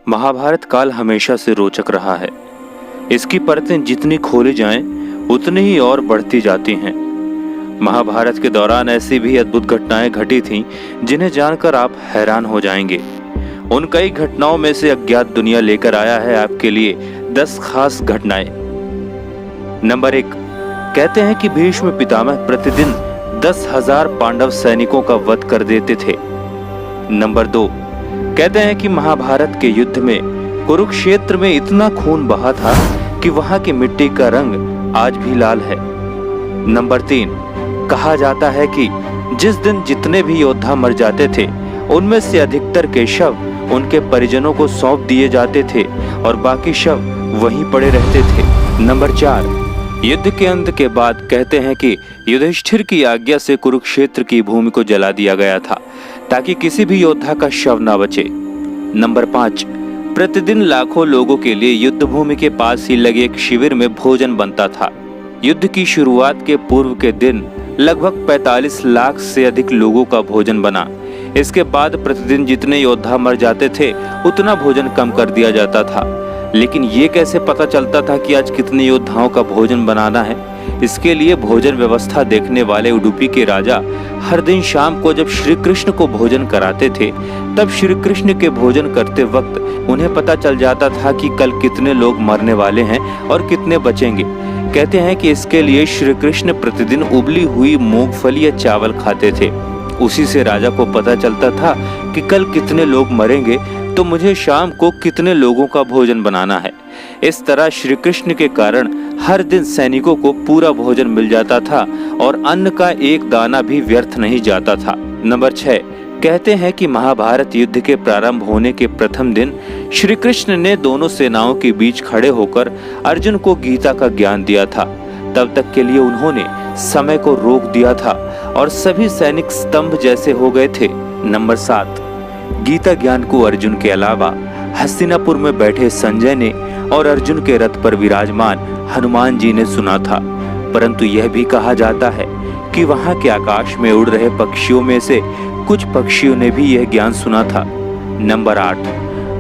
महाभारत काल हमेशा से रोचक रहा है। इसकी परतें जितनी खोली जाएं, उतनी ही और बढ़ती जाती हैं। महाभारत के दौरान ऐसी भी अद्भुत घटनाएं घटी थीं, जिन्हें जानकर आप हैरान हो जाएंगे। उन कई घटनाओं में से अज्ञात दुनिया लेकर आया है आपके लिए 10 खास घटनाएं। नंबर 1, कहते हैं कि भीष्म पितामह प्रतिदिन 10,000 पांडव सैनिकों का वध कर देते थे। नंबर 2, कहते हैं कि महाभारत के युद्ध में कुरुक्षेत्र में इतना खून बहा था कि वहां की मिट्टी का रंग आज भी लाल है। नंबर 3, कहा जाता है कि जिस दिन जितने भी योद्धा मर जाते थे, उनमें से अधिकतर के शव उनके परिजनों को सौंप दिए जाते थे और बाकी शव वहीं पड़े रहते थे। नंबर 4, युद्ध के अंत के बाद कहते हैं कि युधिष्ठिर की आज्ञा से कुरुक्षेत्र की भूमि को जला दिया गया था, ताकि किसी भी योद्धा का शव ना बचे। नंबर 5, प्रतिदिन लाखों लोगों के लिए युद्ध भूमि के पास ही लगे एक शिविर में भोजन बनता था। युद्ध की शुरुआत के पूर्व के दिन लगभग 45 लाख से अधिक लोगों का भोजन बना। इसके बाद प्रतिदिन जितने योद्धा मर जाते थे, उतना भोजन कम कर दिया जाता था। लेकिन ये कैसे पता चलता था कि आज कितने योद्धाओं का भोजन बनाना है? इसके लिए भोजन व्यवस्था देखने वाले उडुपी के राजा हर दिन शाम को जब श्री कृष्ण को भोजन कराते थे, तब श्री कृष्ण के भोजन करते वक्त उन्हें पता चल जाता था कि कल कितने लोग मरने वाले हैं और कितने बचेंगे। कहते हैं कि इसके लिए श्री कृष्ण प्रतिदिन उबली हुई मूंगफली या चावल खाते थे। उसी से राजा को पता चलता था कि कल कितने लोग मरेंगे, तो मुझे शाम को कितने लोगों का भोजन बनाना है। इस तरह श्री कृष्ण के कारण हर दिन सैनिकों को पूरा भोजन मिल जाता था और अन्न का एक दाना भी व्यर्थ नहीं जाता था। नंबर 6, कहते हैं कि महाभारत युद्ध के प्रारंभ होने के प्रथम दिन श्री कृष्ण ने दोनों सेनाओं के बीच खड़े होकर अर्जुन को गीता का ज्ञान दिया था। तब तक के लिए उन्होंने समय को रोक दिया था और सभी सैनिक स्तंभ जैसे हो गए थे। नंबर 7, गीता ज्ञान को अर्जुन के अलावा हस्तिनापुर में बैठे संजय ने और अर्जुन के रथ पर विराजमान हनुमान जी ने सुना था। परंतु यह भी कहा जाता है कि वहां के आकाश में उड़ रहे पक्षियों में से कुछ पक्षियों ने भी यह ज्ञान सुना था। नंबर 8,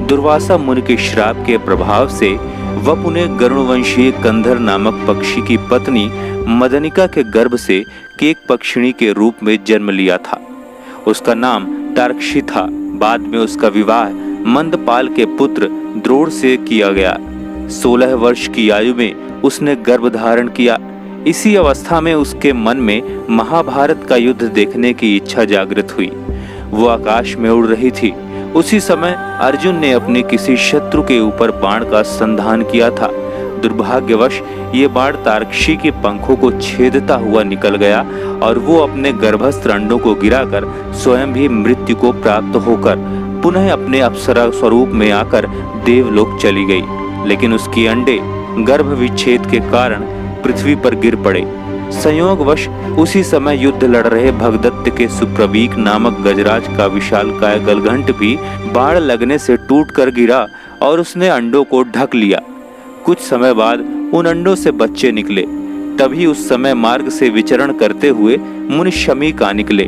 दुर्वासा मुनि के श्राप के प्रभाव से वपु ने गरुड़वंशीय कंधर नामक पक्षी की पत्नी मदनिका के गर्भ से केक पक्षिणी के रूप में जन्म लिया था। उसका नाम तार्क्षी था। बाद में उसका विवाह मंदपाल के पुत्र द्रोण से किया गया। 16 वर्ष की आयु में उसने गर्भ धारण किया। इसी अवस्था में उसके मन में महाभारत का युद्ध देखने की इच्छा जागृत हुई। वो आकाश में उड़ रही थी। उसी समय अर्जुन ने अपने किसी शत्रु के ऊपर बाण का संधान किया था। दुर्भाग्यवश ये बाण तार्क्षी के पंखों को छेदता हुआ निकल गया और वो अपने गर्भस्थ अंडों को गिराकर स्वयं भी मृत्यु को प्राप्त होकर पुनः अपने अप्सरा स्वरूप में आकर देवलोक चली गई। लेकिन उसके अंडे गर्भ विच्छेद के कारण पृथ्वी पर गिर पड़े। संयोगवश उसी समय युद्ध लड़ रहे भगदत्त के सुप्रवीक नामक गजराज का विशालकाय गलघंट भी बाण लगने से टूट कर गिरा और उसने अंडों को ढक लिया। कुछ समय बाद उन अंडों से बच्चे निकले। तभी उस समय मार्ग से विचरण करते हुए मुनि शमीक आ निकले।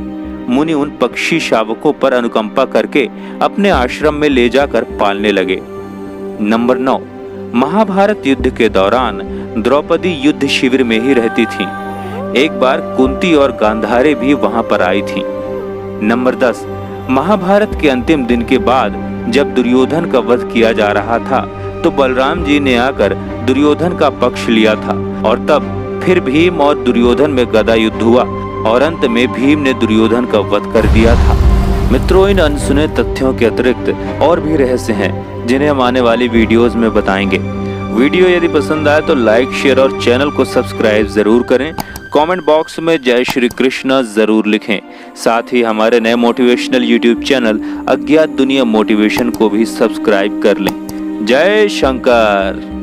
मुनि उन पक्षी शावकों पर अनुकंपा करके अपने आश्रम में ले जाकर पालने लगे। नंबर 9, महाभारत युद्ध के दौरान द्रौपदी युद्ध शिविर में ही रहती थीं। एक बार कुंती और गांधारी भी वहां पर आई थीं। नंबर 10, महाभारत के अंतिम दिन के बाद जब दुर्योधन का वध किया जा रहा था, तो बलराम जी ने आकर दुर्योधन का पक्ष लिया था और तब फिर भीम और दुर्योधन में गदा युद्ध हुआ और अंत में भीम ने दुर्योधन का वध कर दिया था। मित्रों, इन अनसुने तथ्यों के अतिरिक्त और भी रहस्य हैं, जिन्हें हम आने वाली वीडियोस में बताएंगे। वीडियो यदि पसंद आए तो लाइक, शेयर और चैनल को सब्सक्राइब जरूर करें। कमेंट बॉक्स में जय श्री कृष्ण जरूर लिखें। साथ ही हमारे नए मोटिवेशनल यूट्यूब चैनल अज्ञात दुनिया मोटिवेशन को भी सब्सक्राइब कर लें। जय शंकर।